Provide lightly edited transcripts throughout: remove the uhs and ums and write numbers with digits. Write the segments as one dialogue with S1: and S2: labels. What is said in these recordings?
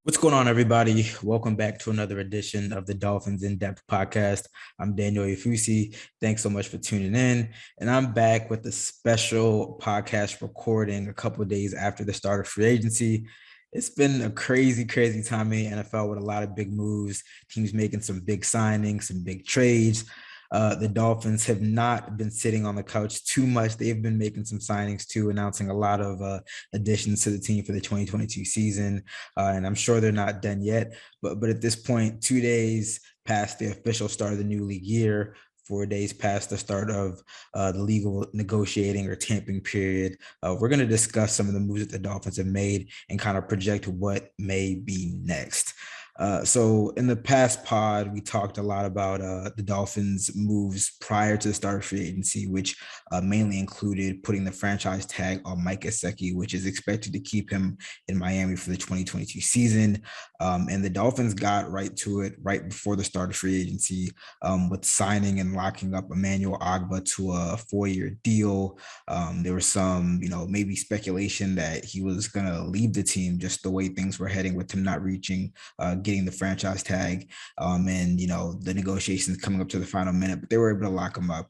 S1: What's going on, everybody? Welcome back to another edition of the Dolphins In Depth podcast. I'm Daniel Oyefusi. Thanks so much for tuning in. And I'm back with a special podcast recording a couple of days after the start of free agency. It's been a crazy, crazy time in the NFL with a lot of big moves, teams making some big signings, some big trades. The Dolphins have not been sitting on the couch too much. They've been making some signings too, announcing a lot of additions to the team for the 2022 season. And I'm sure they're not done yet. But at this point, 2 days past the official start of the new league year, 4 days past the start of the legal negotiating or tamping period, we're going to discuss some of the moves that the Dolphins have made and kind of project what may be next. So in the past pod, we talked a lot about the Dolphins' moves prior to the start of free agency, which mainly included putting the franchise tag on Mike Gesicki, which is expected to keep him in Miami for the 2022 season. And the Dolphins got right to it right before the start of free agency with signing and locking up Emmanuel Ogbah to a 4-year deal. There was some, maybe speculation that he was going to leave the team just the way things were heading with him not reaching getting the franchise tag and the negotiations coming up to the final minute, but they were able to lock him up.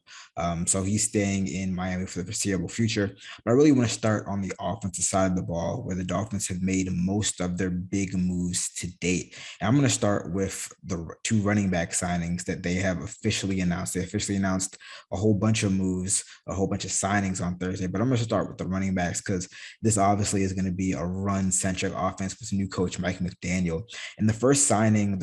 S1: So he's staying in Miami for the foreseeable future. But I really want to start on the offensive side of the ball, where the Dolphins have made most of their big moves to date. And I'm going to start with the two running back signings that they have officially announced. They officially announced a whole bunch of moves, a whole bunch of signings on Thursday, but I'm going to start with the running backs because this obviously is going to be a run-centric offense with new coach Mike McDaniel. And the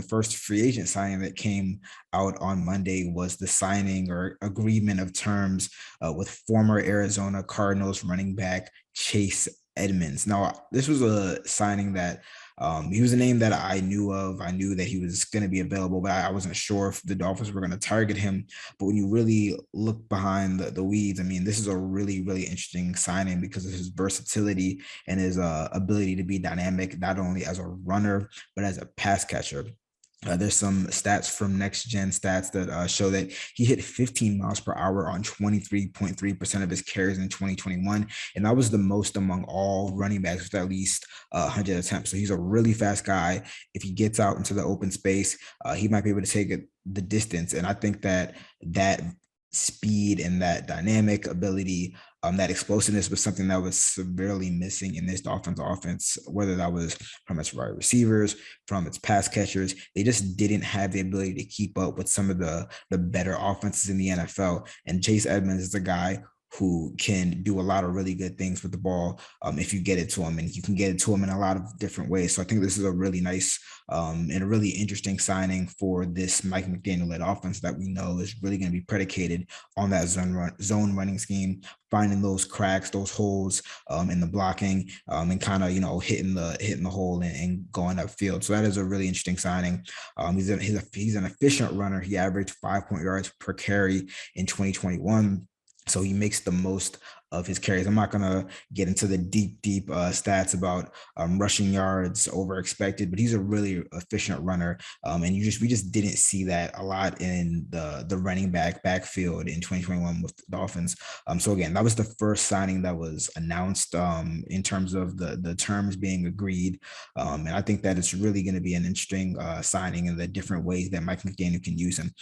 S1: first free agent signing that came out on Monday was the signing or agreement of terms with former Arizona Cardinals running back Chase Edmonds. Now, this was a signing that he was a name that I knew of. I knew that he was going to be available, but I wasn't sure if the Dolphins were going to target him. But when you really look behind the weeds, I mean, this is a really, really interesting signing because of his versatility and his ability to be dynamic, not only as a runner, but as a pass catcher. There's some stats from Next Gen Stats that show that he hit 15 miles per hour on 23.3% of his carries in 2021. And that was the most among all running backs with at least 100 attempts. So he's a really fast guy. If he gets out into the open space, he might be able to take it the distance. And I think that speed and that dynamic ability, that explosiveness was something that was severely missing in this Dolphins offense, whether that was from its wide receivers, from its pass catchers. They just didn't have the ability to keep up with some of the better offenses in the NFL. And Chase Edmonds is a guy who can do a lot of really good things with the ball if you get it to him, and you can get it to him in a lot of different ways. So I think this is a really nice and a really interesting signing for this Mike McDaniel-led offense that we know is really going to be predicated on that zone running scheme, finding those cracks, those holes in the blocking, and kind of hitting the hole and going upfield. So that is a really interesting signing. He's an efficient runner. He averaged 5 yards per carry in 2021. So he makes the most of his carries. I'm not going to get into the deep stats about rushing yards over expected, but he's a really efficient runner. And we just didn't see that a lot in the running backfield in 2021 with the Dolphins. So again, that was the first signing that was announced in terms of the terms being agreed. And I think that it's really going to be an interesting signing in the different ways that Mike McDaniel can use him.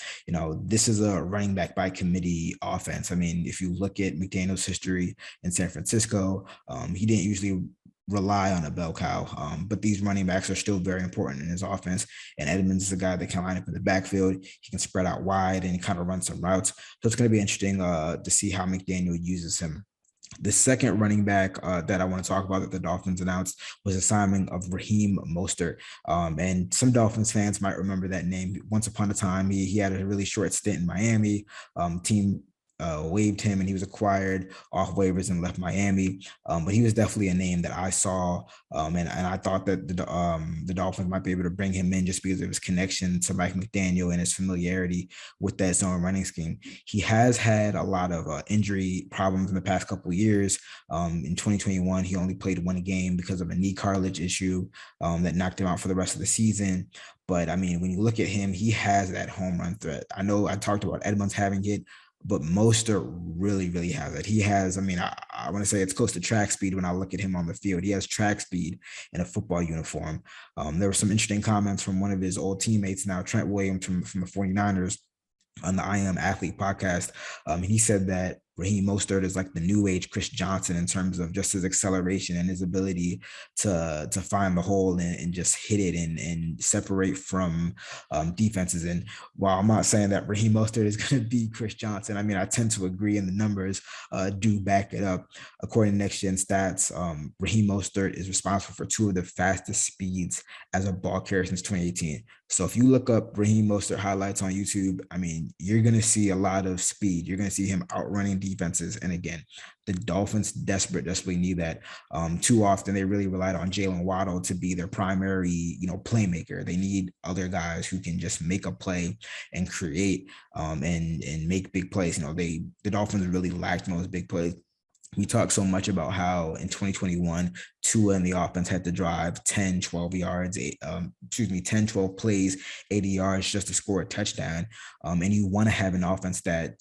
S1: This is a running back by committee offense. I mean, if you look at McDaniel's history in San Francisco, he didn't usually rely on a bell cow, but these running backs are still very important in his offense. And Edmonds is a guy that can line up in the backfield. He can spread out wide and kind of run some routes. So it's going to be interesting to see how McDaniel uses him. The second running back that I want to talk about that the Dolphins announced was the signing of Raheem Mostert. And some Dolphins fans might remember that name. Once upon a time, he had a really short stint in Miami. Team waived him and he was acquired off waivers and left Miami. But he was definitely a name that I saw. And I thought that the Dolphins might be able to bring him in just because of his connection to Mike McDaniel and his familiarity with that zone running scheme. He has had a lot of injury problems in the past couple of years. In 2021, he only played one game because of a knee cartilage issue that knocked him out for the rest of the season. But I mean, when you look at him, he has that home run threat. I know I talked about Edmonds having it. but Mostert really, really has it. He has, I mean, I want to say it's close to track speed when I look at him on the field. He has track speed in a football uniform. There were some interesting comments from one of his old teammates now, Trent Williams from the 49ers, on the I Am Athlete podcast. He said that Raheem Mostert is like the new age Chris Johnson in terms of just his acceleration and his ability to find the hole and just hit it and separate from defenses. And while I'm not saying that Raheem Mostert is going to be Chris Johnson, I mean, I tend to agree, and the numbers do back it up. According to Next Gen Stats, Raheem Mostert is responsible for two of the fastest speeds as a ball carrier since 2018. So if you look up Raheem Mostert highlights on YouTube, I mean, you're going to see a lot of speed. You're going to see him outrunning defenses. And again, the Dolphins desperately need that. Too often, they really relied on Jalen Waddle to be their primary, playmaker. They need other guys who can just make a play and create and make big plays. The Dolphins really lacked in those big plays. We talk so much about how in 2021, Tua and the offense had to drive 10, 12 yards, 10, 12 plays, 80 yards just to score a touchdown. And you want to have an offense that,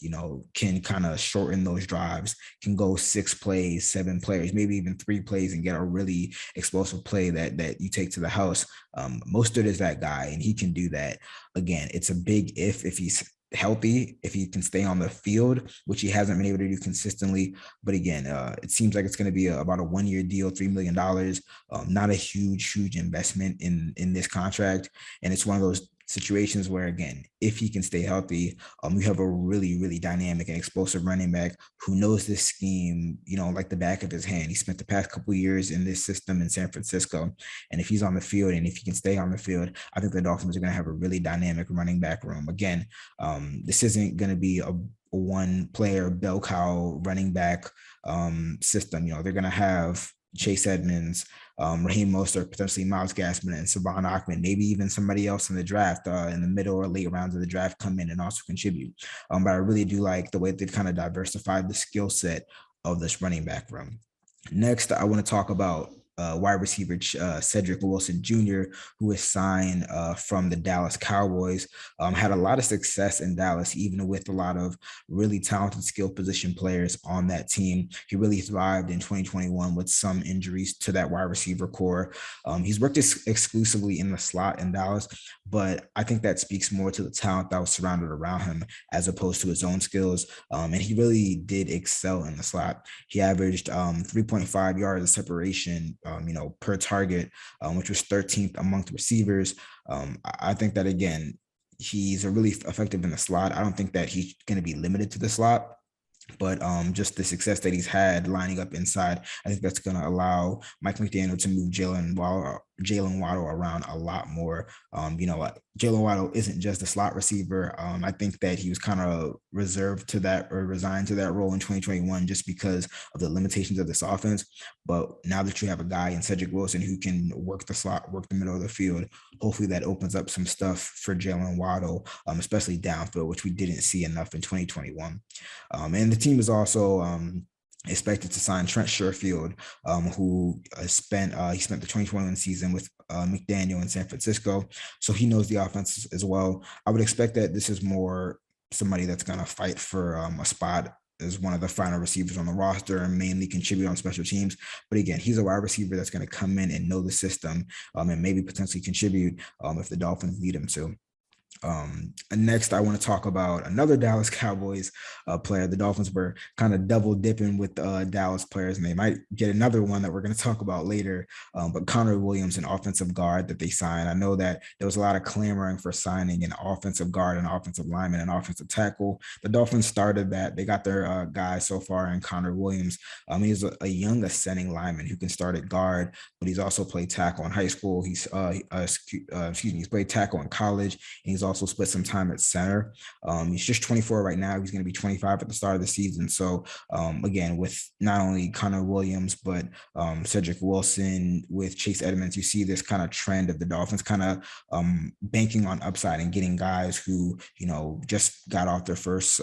S1: can kind of shorten those drives, can go 6 plays, 7 players, maybe even 3 plays and get a really explosive play that you take to the house. Mostert is that guy, and he can do that. Again, it's a big if he's healthy, if he can stay on the field, which he hasn't been able to do consistently. But again, it seems like it's going to be about a 1-year deal, $3 million. Not a huge investment in this contract. And it's one of those situations where, again, if he can stay healthy, you have a really dynamic and explosive running back who knows this scheme, like the back of his hand. He spent the past couple of years in this system in San Francisco. And if he's on the field and if he can stay on the field, I think the Dolphins are going to have a really dynamic running back room. Again, this isn't going to be a one player bell cow running back system. They're going to have Chase Edmonds, Raheem Mostert, potentially Myles Gaskin, and Savon Ahmed, maybe even somebody else in the draft in the middle or late rounds of the draft come in and also contribute. But I really do like the way they've kind of diversified the skill set of this running back room. Next, I want to talk about wide receiver Cedric Wilson Jr., who is signed from the Dallas Cowboys. Had a lot of success in Dallas, even with a lot of really talented skill position players on that team. He really thrived in 2021 with some injuries to that wide receiver core. He's worked exclusively in the slot in Dallas, but I think that speaks more to the talent that was surrounded around him as opposed to his own skills. And he really did excel in the slot. He averaged 3.5 yards of separation per target, which was 13th among the receivers. I think that, again, he's really effective in the slot. I don't think that he's going to be limited to the slot, but just the success that he's had lining up inside, I think that's going to allow Mike McDaniel to move Jalen Waddle around a lot more. Jalen Waddle isn't just a slot receiver. I think that he was kind of reserved to that or resigned to that role in 2021 just because of the limitations of this offense. But now that you have a guy in Cedric Wilson who can work the slot, work the middle of the field, hopefully that opens up some stuff for Jalen Waddle, especially downfield, which we didn't see enough in 2021. And the team is also expected to sign Trent Sherfield, who spent the 2021 season with McDaniel in San Francisco. So he knows the offense as well. I would expect that this is more somebody that's going to fight for a spot as one of the final receivers on the roster and mainly contribute on special teams. But again, he's a wide receiver that's going to come in and know the system and maybe potentially contribute if the Dolphins need him to. And next, I want to talk about another Dallas Cowboys player. The Dolphins were kind of double dipping with Dallas players, and they might get another one that we're going to talk about later. But Conor Williams, an offensive guard that they signed. I know that there was a lot of clamoring for signing an offensive guard, an offensive lineman, an offensive tackle. The Dolphins started that. They got their guy so far in Conor Williams. He's a young ascending lineman who can start at guard, but he's also played tackle in high school. He's played tackle in college, and he's also split some time at center. He's just 24 right now. He's going to be 25 at the start of the season. So again, with not only Conor Williams, but Cedric Wilson, with Chase Edmonds, you see this kind of trend of the Dolphins kind of banking on upside and getting guys who, just got off their first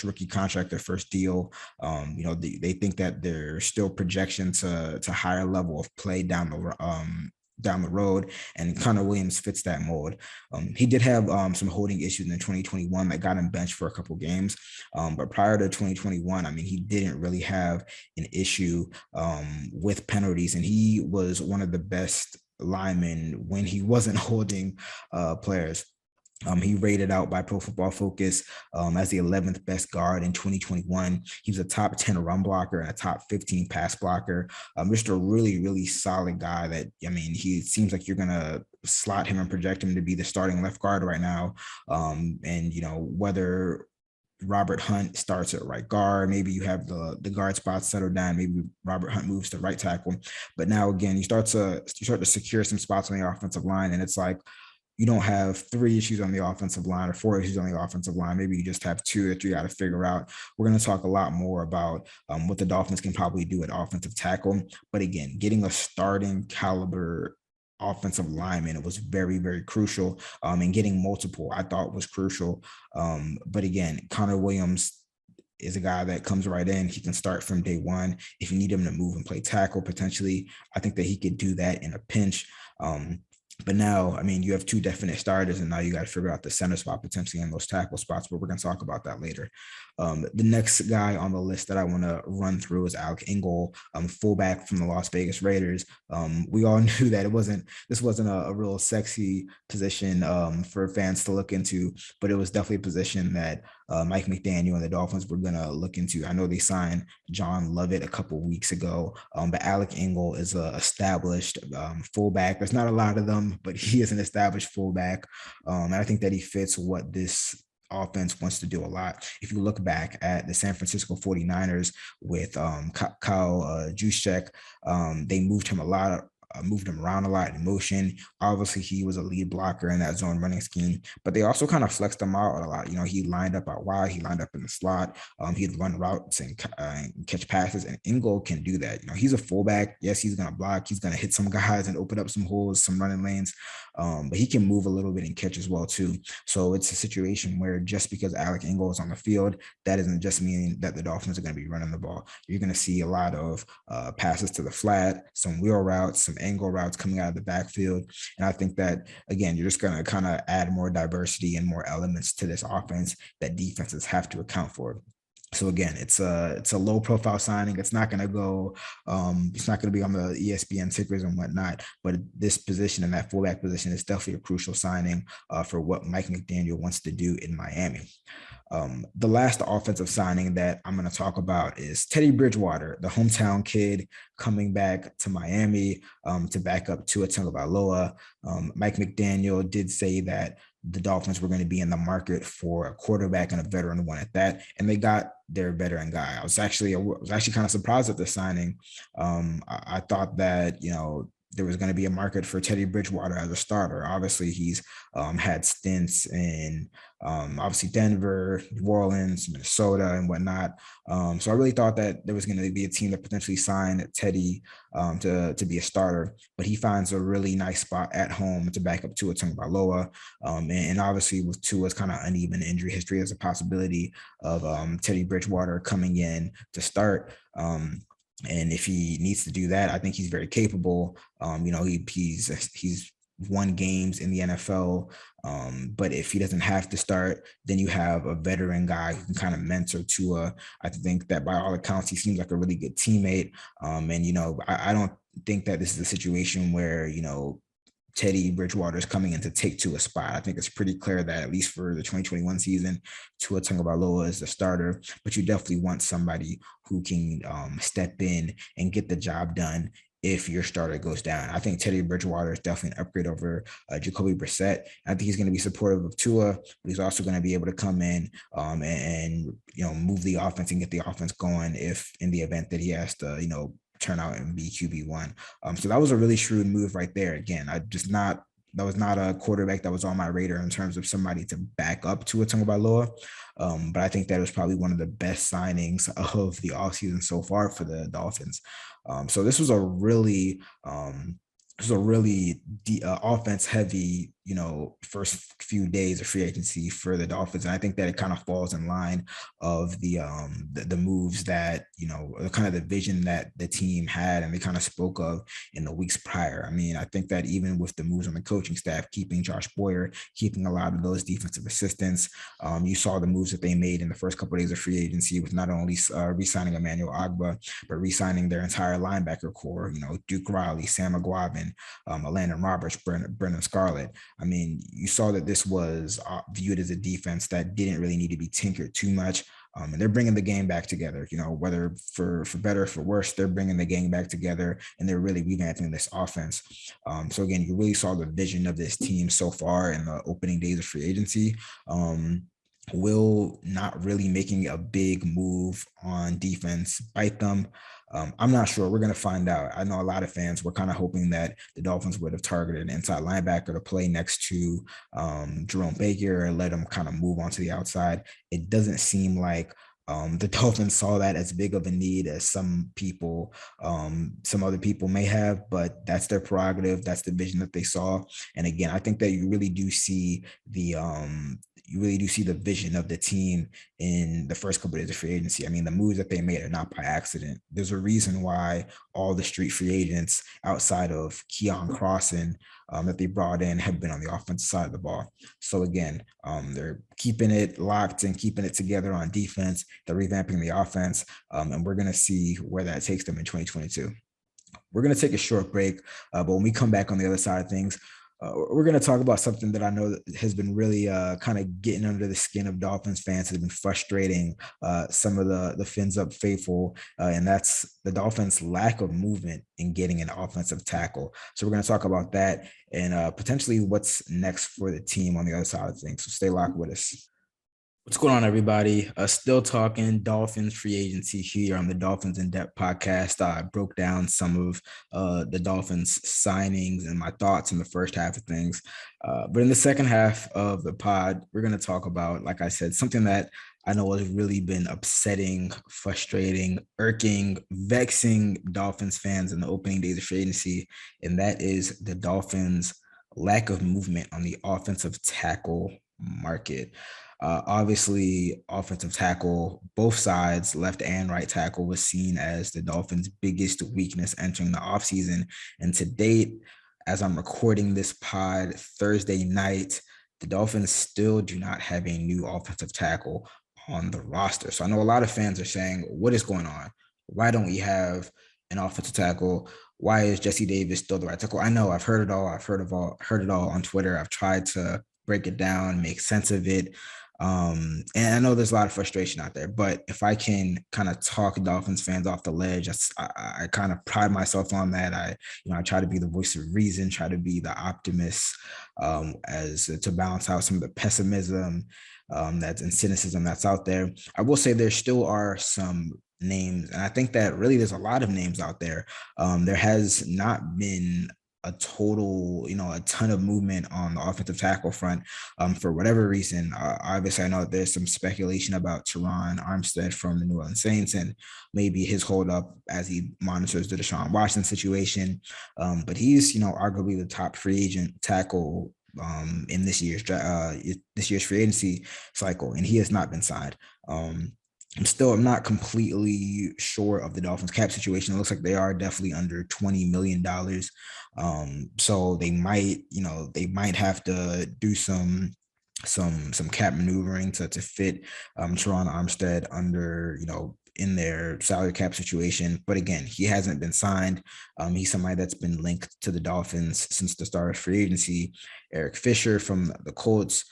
S1: rookie contract, their first deal. They think that there's still projection to higher level of play down down the road, and Conor Williams fits that mold. He did have some holding issues in 2021 that got him benched for a couple games, but prior to 2021, I mean, he didn't really have an issue with penalties, and he was one of the best linemen when he wasn't holding players. He rated out by Pro Football Focus as the 11th best guard in 2021. He was a top 10 run blocker and a top 15 pass blocker. Just a really, really solid guy that, I mean, he seems like you're going to slot him and project him to be the starting left guard right now. And, you know, whether Robert Hunt starts at right guard, maybe you have the guard spots settled down, maybe Robert Hunt moves to right tackle. But now, again, you start to secure some spots on the offensive line, and it's like, you don't have 3 issues on the offensive line or 4 issues on the offensive line. Maybe you just have 2 or 3 got to figure out. We're going to talk a lot more about what the Dolphins can probably do at offensive tackle. But again, getting a starting caliber offensive lineman, it was very, very crucial. And getting multiple, I thought, was crucial. But again, Conor Williams is a guy that comes right in. He can start from day one. If you need him to move and play tackle, potentially, I think that he could do that in a pinch. But now, I mean, you have 2 definite starters, and now you got to figure out the center spot potentially in those tackle spots, but we're going to talk about that later. The next guy on the list that I want to run through is Alec Engel, fullback from the Las Vegas Raiders. We all knew that this wasn't a real sexy position for fans to look into, but it was definitely a position that Mike McDaniel and the Dolphins were going to look into. I know they signed John Lovett a couple weeks ago, but Alec Engel is an established fullback. There's not a lot of them, but he is an established fullback. And I think that he fits what this offense wants to do a lot. If you look back at the San Francisco 49ers with Kyle Juszczyk, they moved him around a lot in motion. Obviously, he was a lead blocker in that zone running scheme, but they also kind of flexed him out a lot. You know, he lined up out wide, he lined up in the slot, he'd run routes and catch passes, and Engel can do that. You know, he's a fullback. Yes, he's going to block, he's going to hit some guys and open up some holes, some running lanes, but he can move a little bit and catch as well too. So it's a situation where just because Alec Engel is on the field, that doesn't just mean that the Dolphins are going to be running the ball. You're going to see a lot of passes to the flat, some wheel routes, some angle routes coming out of the backfield. And I think that, again, you're just going to kind of add more diversity and more elements to this offense that defenses have to account for. So again, it's a low profile signing. It's not going to go, it's not going to be on the ESPN tickers and whatnot, but this position and that fullback position is definitely a crucial signing for what Mike McDaniel wants to do in Miami. The last offensive signing that I'm going to talk about is Teddy Bridgewater, the hometown kid coming back to Miami to back up Tua Tagovailoa. Mike McDaniel did say that the Dolphins were going to be in the market for a quarterback and a veteran one at that, and they got their veteran guy. I was actually kind of surprised at the signing. I thought that, you know, there was going to be a market for Teddy Bridgewater as a starter. Obviously, he's had stints in obviously Denver, New Orleans, Minnesota, and whatnot. So I really thought that there was going to be a team that potentially signed Teddy to be a starter, but he finds a really nice spot at home to back up Tua Tagovailoa. And obviously with Tua's kind of uneven injury history, there's a possibility of Teddy Bridgewater coming in to start. And if he needs to do that, I think he's very capable. You know, he's won games in the NFL. But if he doesn't have to start, then you have a veteran guy who can kind of mentor Tua. I think that by all accounts, he seems like a really good teammate. And, you know, I don't think that this is a situation where, you know, Teddy Bridgewater is coming in to take Tua's spot. I think it's pretty clear that at least for the 2021 season, Tua Tagovailoa is the starter, but you definitely want somebody who can step in and get the job done if your starter goes down. I think Teddy Bridgewater is definitely an upgrade over Jacoby Brissett. I think he's going to be supportive of Tua, but he's also going to be able to come in and you know, move the offense and get the offense going if in the event that he has to, you know, turn out and be QB1. So that was a really shrewd move right there. Again, that was not a quarterback that was on my radar in terms of somebody to back up Tua Tagovailoa. But I think that was probably one of the best signings of the offseason so far for the Dolphins. So this was a really offense heavy, first few days of free agency for the Dolphins. And I think that it kind of falls in line of the moves that, kind of the vision that the team had and they kind of spoke of in the weeks prior. I mean, I think that even with the moves on the coaching staff, keeping Josh Boyer, keeping a lot of those defensive assistants, you saw the moves that they made in the first couple of days of free agency with not only re-signing Emmanuel Agba, but re-signing their entire linebacker core, Duke Riley, Sam McGuavin, Landon Roberts, Brendan Scarlett. I mean, you saw that this was viewed as a defense that didn't really need to be tinkered too much. And they're bringing the game back together, whether for better or for worse, they're bringing the game back together and they're really revamping this offense. So again, you really saw the vision of this team so far in the opening days of free agency. Will not really making a big move on defense bite them? I'm not sure. We're going to find out. I know a lot of fans were kind of hoping that the Dolphins would have targeted an inside linebacker to play next to Jerome Baker and let him kind of move onto the outside. It doesn't seem like the Dolphins saw that as big of a need as some other people may have, but that's their prerogative. That's the vision that they saw. And again, I think that you really do see the vision of the team in the first couple of days of free agency. I mean, the moves that they made are not by accident. There's a reason why all the street free agents outside of Keon Crossan that they brought in have been on the offensive side of the ball. So again, they're keeping it locked and keeping it together on defense. They're revamping the offense, and we're going to see where that takes them in 2022. We're going to take a short break, but when we come back on the other side of things, we're going to talk about something that I know has been really kind of getting under the skin of Dolphins fans, has been frustrating some of the Fins Up faithful, and that's the Dolphins' lack of movement in getting an offensive tackle. So we're going to talk about that and potentially what's next for the team on the other side of things. So stay locked with us. What's going on, everybody? Still talking Dolphins free agency here on the Dolphins In Depth podcast. I broke down some of the Dolphins signings and my thoughts in the first half of things. But in the second half of the pod, we're going to talk about, like I said, something that I know has really been upsetting, frustrating, irking, vexing Dolphins fans in the opening days of free agency, and that is the Dolphins' lack of movement on the offensive tackle market. Obviously, offensive tackle, both sides, left and right tackle, was seen as the Dolphins' biggest weakness entering the offseason. And to date, as I'm recording this pod Thursday night, the Dolphins still do not have a new offensive tackle on the roster. So I know a lot of fans are saying, what is going on? Why don't we have an offensive tackle? Why is Jesse Davis still the right tackle? I know I've heard it all. I've heard it all on Twitter. I've tried to break it down, make sense of it. And I know there's a lot of frustration out there, but if I can kind of talk Dolphins fans off the ledge, I kind of pride myself on that. I try to be the voice of reason, try to be the optimist, as to balance out some of the pessimism that's and cynicism that's out there. I will say there still are some names, and I think that really there's a lot of names out there. There has not been a ton of movement on the offensive tackle front for whatever reason. Obviously, I know there's some speculation about Teron Armstead from the New Orleans Saints and maybe his holdup as he monitors the Deshaun Watson situation. But he's, arguably the top free agent tackle in this year's free agency cycle, and he has not been signed. I'm not completely sure of the Dolphins cap situation. It looks like they are definitely under $20 million. So they might have to do some cap maneuvering to fit Teron Armstead under, in their salary cap situation. But again, he hasn't been signed. He's somebody that's been linked to the Dolphins since the start of free agency. Eric Fisher from the Colts,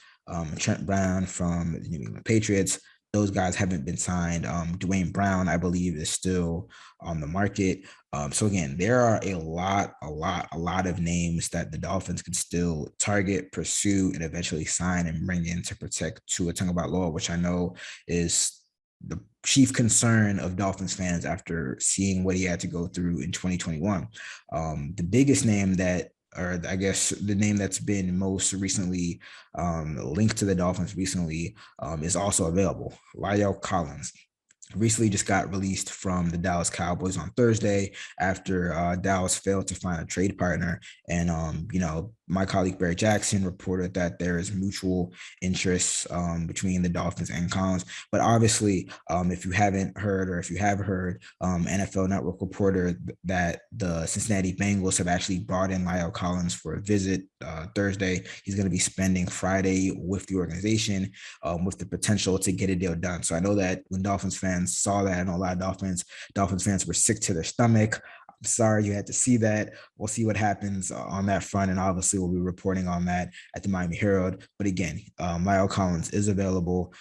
S1: Trent Brown from the New England Patriots. Those guys haven't been signed. Dwayne Brown, I believe, is still on the market. So again, there are a lot of names that the Dolphins can still target, pursue, and eventually sign and bring in to protect Tua Tagovailoa, which I know is the chief concern of Dolphins fans after seeing what he had to go through in 2021. The biggest name or I guess the name that's been most recently linked to the Dolphins recently is also available. La'el Collins recently just got released from the Dallas Cowboys on Thursday after Dallas failed to find a trade partner. And, my colleague Barry Jackson reported that there is mutual interest between the Dolphins and Collins. But obviously, if you haven't heard, or if you have heard, NFL Network reporter that the Cincinnati Bengals have actually brought in La'el Collins for a visit Thursday. He's going to be spending Friday with the organization with the potential to get a deal done. So I know that when Dolphins fans saw that, I know a lot of Dolphins fans were sick to their stomach. I'm sorry you had to see that. We'll see what happens on that front. And obviously we'll be reporting on that at the Miami Herald. But again, La'el Collins is available.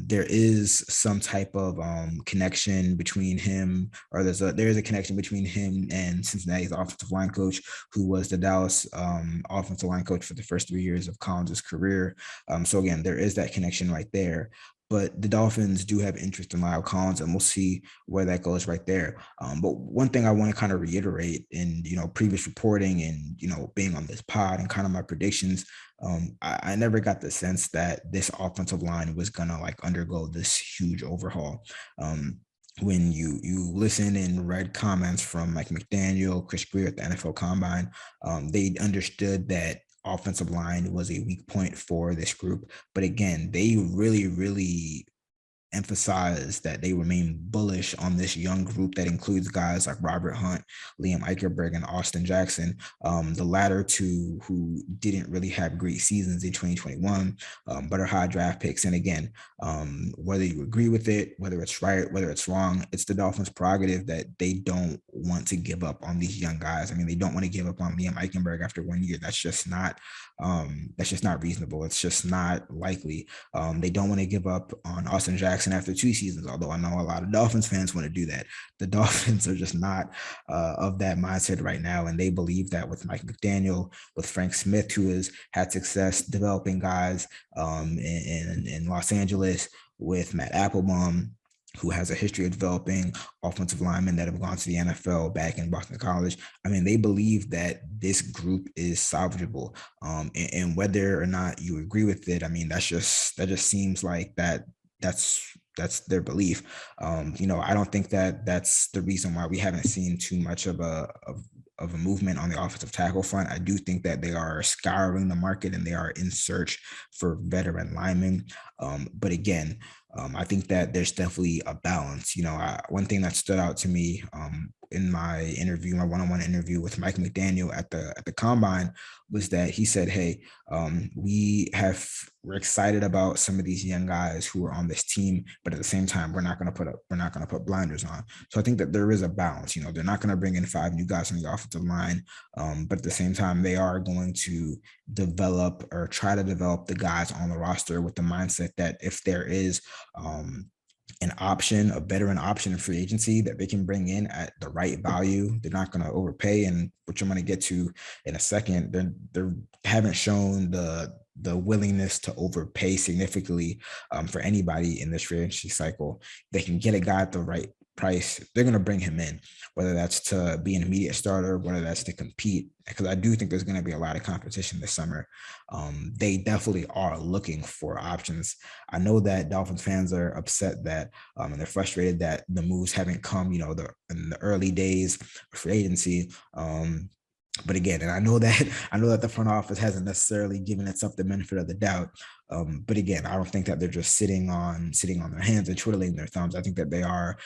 S1: There is some type of connection between him, or there is a connection between him and Cincinnati's offensive line coach, who was the Dallas offensive line coach for the first 3 years of Collins' career. So again, there is that connection right there. But the Dolphins do have interest in La'el Collins, and we'll see where that goes right there. But one thing I want to kind of reiterate in, previous reporting and, being on this pod and kind of my predictions, I never got the sense that this offensive line was going to undergo this huge overhaul. When you listen and read comments from Mike McDaniel, Chris Grier at the NFL Combine, they understood that offensive line was a weak point for this group. But again, they really, really emphasize that they remain bullish on this young group that includes guys like Robert Hunt, Liam Eichenberg, and Austin Jackson, the latter two who didn't really have great seasons in 2021, but are high draft picks. And again, whether you agree with it, whether it's right, whether it's wrong, it's the Dolphins' prerogative that they don't want to give up on these young guys. I mean, they don't want to give up on Liam Eichenberg after 1 year. That's just not reasonable. It's just not likely. They don't want to give up on Austin Jackson after 2 seasons, although I know a lot of Dolphins fans want to do that. The Dolphins are just not of that mindset right now, and they believe that with Mike McDaniel, with Frank Smith, who has had success developing guys in Los Angeles, with Matt Applebaum, who has a history of developing offensive linemen that have gone to the NFL back in Boston College. I mean, they believe that this group is salvageable. And whether or not you agree with it, I mean, that just seems like that's their belief. I don't think that that's the reason why we haven't seen too much of a movement on the offensive tackle front. I do think that they are scouring the market and they are in search for veteran linemen. But again, I think that there's definitely a balance. One thing that stood out to me in my one-on-one interview with Mike McDaniel at the Combine, was that he said, "Hey, we're excited about some of these young guys who are on this team, but at the same time, we're not going to put blinders on." So I think that there is a balance. They're not going to bring in 5 new guys on the offensive line, but at the same time, they are going to develop or try to develop the guys on the roster with the mindset that if there is a veteran option in free agency that they can bring in at the right value, they're not going to overpay. And which I'm going to get to in a second, they haven't shown the willingness to overpay significantly for anybody in this free agency cycle. They can get a guy at the right price, they're going to bring him in, whether that's to be an immediate starter, whether that's to compete, because I do think there's going to be a lot of competition this summer. They definitely are looking for options. I know that Dolphins fans are upset that and they're frustrated that the moves haven't come, in the early days of free agency. But again, and I know that the front office hasn't necessarily given itself the benefit of the doubt. But again, I don't think that they're just sitting on their hands and twiddling their thumbs. I think that they are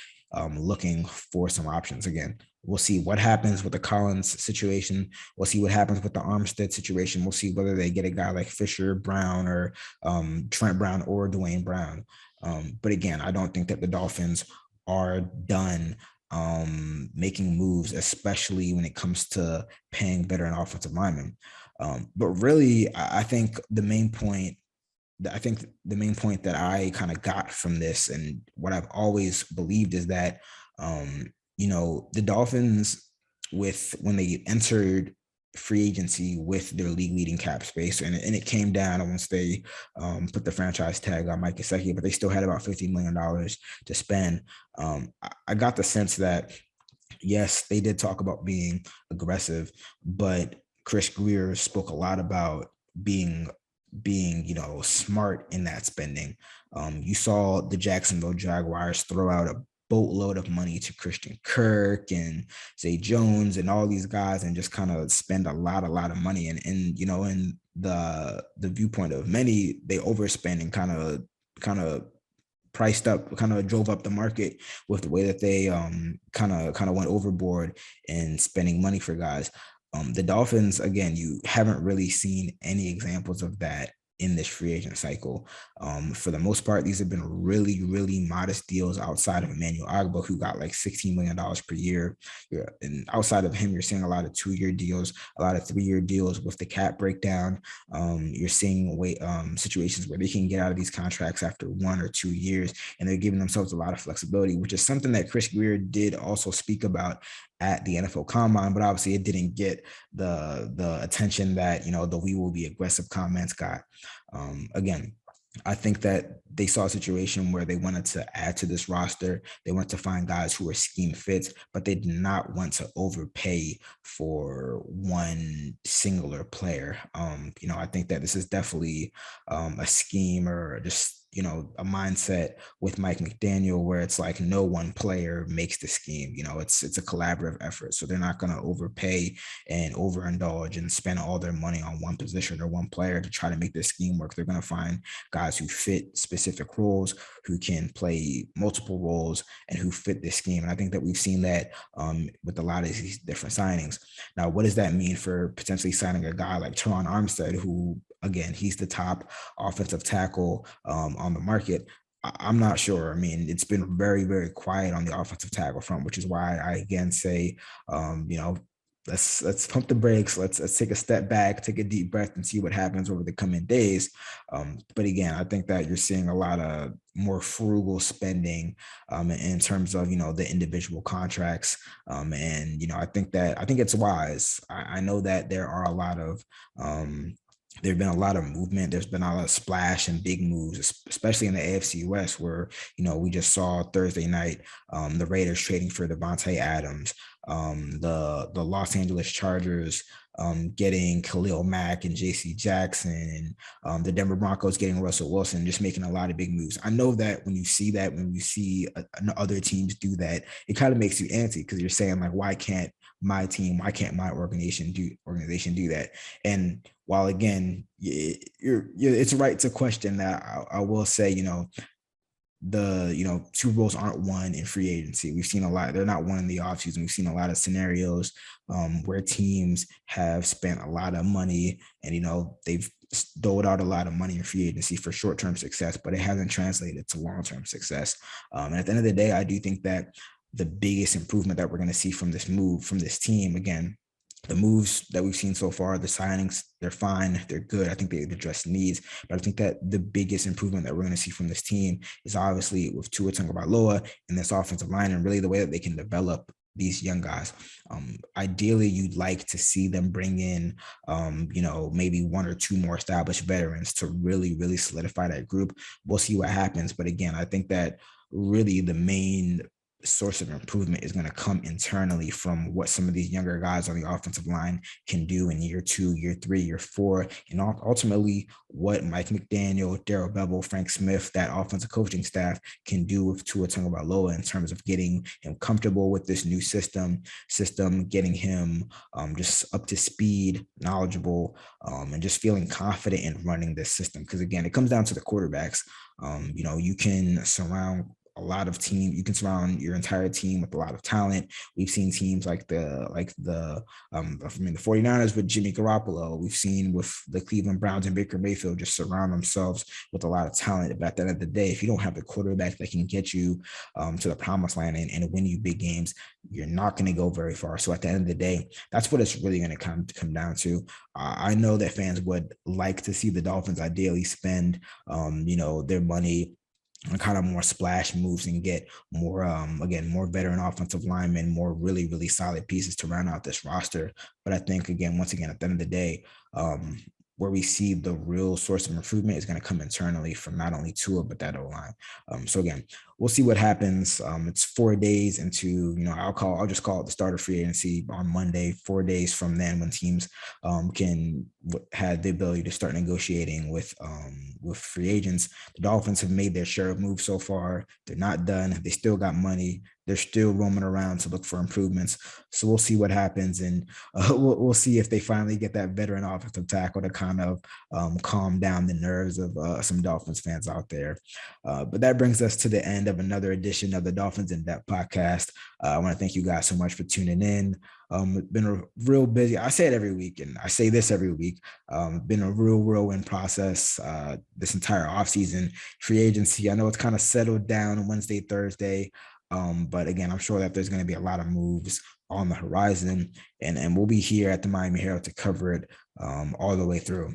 S1: looking for some options. Again, we'll see what happens with the Collins situation. We'll see what happens with the Armstead situation. We'll see whether they get a guy like Fisher, Brown, or Trent Brown, or Dwayne Brown. But again, I don't think that the Dolphins are done making moves, especially when it comes to paying veteran offensive linemen. But really, I think the main point that I kind of got from this, and what I've always believed, is that the Dolphins, when they entered free agency with their league leading cap space, and it came down once they put the franchise tag on Mike Gesicki, but they still had about $15 million to spend. I got the sense that, yes, they did talk about being aggressive, but Chris Grier spoke a lot about being smart in that spending. You saw the Jacksonville Jaguars throw out a boatload of money to Christian Kirk and Zay Jones and all these guys, and just kind of spend a lot of money. And in the viewpoint of many, they overspend and kind of priced up, kind of drove up the market with the way that they kind of went overboard in spending money for guys. The Dolphins, again, you haven't really seen any examples of that in this free agent cycle. For the most part, these have been really, really modest deals outside of Emmanuel Ogbah, who got like $16 million per year. And outside of him, you're seeing a lot of 2-year deals, a lot of 3-year deals with the cap breakdown. You're seeing situations where they can get out of these contracts after 1 or 2 years, and they're giving themselves a lot of flexibility, which is something that Chris Grier did also speak about at the NFL Combine, but obviously it didn't get the attention that the "we will be aggressive" comments got. Again, I think that they saw a situation where they wanted to add to this roster. They wanted to find guys who were scheme fits, but they did not want to overpay for one singular player. I think that this is definitely a scheme, or just a mindset with Mike McDaniel, where it's like no one player makes the scheme. It's a collaborative effort. So they're not going to overpay and overindulge and spend all their money on one position or one player to try to make this scheme work. They're going to find guys who fit specific roles, who can play multiple roles, and who fit this scheme. And I think that we've seen that with a lot of these different signings. Now, what does that mean for potentially signing a guy like Teron Armstead, who, again, he's the top offensive tackle on the market? I'm not sure. I mean, it's been very, very quiet on the offensive tackle front, which is why I again say, let's pump the brakes. Let's take a step back, take a deep breath, and see what happens over the coming days. But again, I think that you're seeing a lot of more frugal spending in terms of the individual contracts. And I think it's wise. I know that there are a lot of there's been a lot of movement. There's been a lot of splash and big moves, especially in the AFC West, where, we just saw Thursday night, the Raiders trading for Devontae Adams, the Los Angeles Chargers getting Khalil Mack and JC Jackson, and the Denver Broncos getting Russell Wilson, just making a lot of big moves. I know that when you see other teams do that, it kind of makes you antsy, because you're saying, like, why can't my organization do that? And while, again, it's right to question that, I will say, the Super Bowls aren't won in free agency. We've seen a lot. They're not won in the offseason. We've seen a lot of scenarios where teams have spent a lot of money, and they've doled out a lot of money in free agency for short-term success, but it hasn't translated to long-term success. And at the end of the day, I do think that the biggest improvement that we're going to see from this team, again, the moves that we've seen so far, the signings, they're fine, they're good. I think they address needs, but I think that the biggest improvement that we're going to see from this team is obviously with Tua Tagovailoa and this offensive line, and really the way that they can develop these young guys. Ideally, you'd like to see them bring in, maybe 1 or 2 more established veterans to really, really solidify that group. We'll see what happens. But again, I think that really the main source of improvement is going to come internally from what some of these younger guys on the offensive line can do in year 2, year 3, year 4, and ultimately what Mike McDaniel, Darrell Bevell, Frank Smith, that offensive coaching staff can do with Tua Tagovailoa in terms of getting him comfortable with this new system, getting him just up to speed, knowledgeable, and just feeling confident in running this system. Because again, it comes down to the quarterbacks. You can surround your entire team with a lot of talent. We've seen teams like the 49ers with Jimmy Garoppolo. We've seen with the Cleveland Browns and Baker Mayfield just surround themselves with a lot of talent. But at the end of the day, if you don't have the quarterback that can get you to the promised land and win you big games, you're not going to go very far. So at the end of the day, that's what it's really going to come down to. I know that fans would like to see the Dolphins ideally spend their money on kind of more splash moves and get more, more veteran offensive linemen, more really, really solid pieces to round out this roster. But I think, once again, at the end of the day, where we see the real source of improvement is going to come internally from not only Tua, but that O-line. So again, we'll see what happens. It's 4 days into, I'll just call it the start of free agency on Monday, 4 days from then, when teams can have the ability to start negotiating with with free agents. The Dolphins have made their share of moves so far. They're not done. They still got money. They're still roaming around to look for improvements. So we'll see what happens, and we'll see if they finally get that veteran offensive tackle to kind of calm down the nerves of some Dolphins fans out there. But that brings us to the end of another edition of the Dolphins In Depth podcast. I want to thank you guys so much for tuning in. It's been a real busy, I say it every week, and I say this every week, been a real whirlwind process this entire offseason. Free agency, I know it's kind of settled down on Wednesday, Thursday, but again, I'm sure that there's going to be a lot of moves on the horizon, and we'll be here at the Miami Herald to cover it all the way through.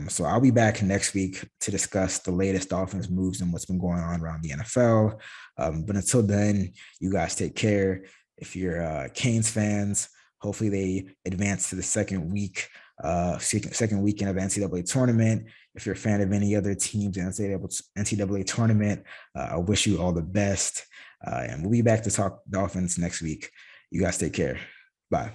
S1: So I'll be back next week to discuss the latest Dolphins moves and what's been going on around the NFL. But until then, you guys take care. If you're Canes fans, hopefully they advance to the second weekend of NCAA tournament. If you're a fan of any other teams in NCAA tournament, I wish you all the best. And we'll be back to talk Dolphins next week. You guys take care. Bye.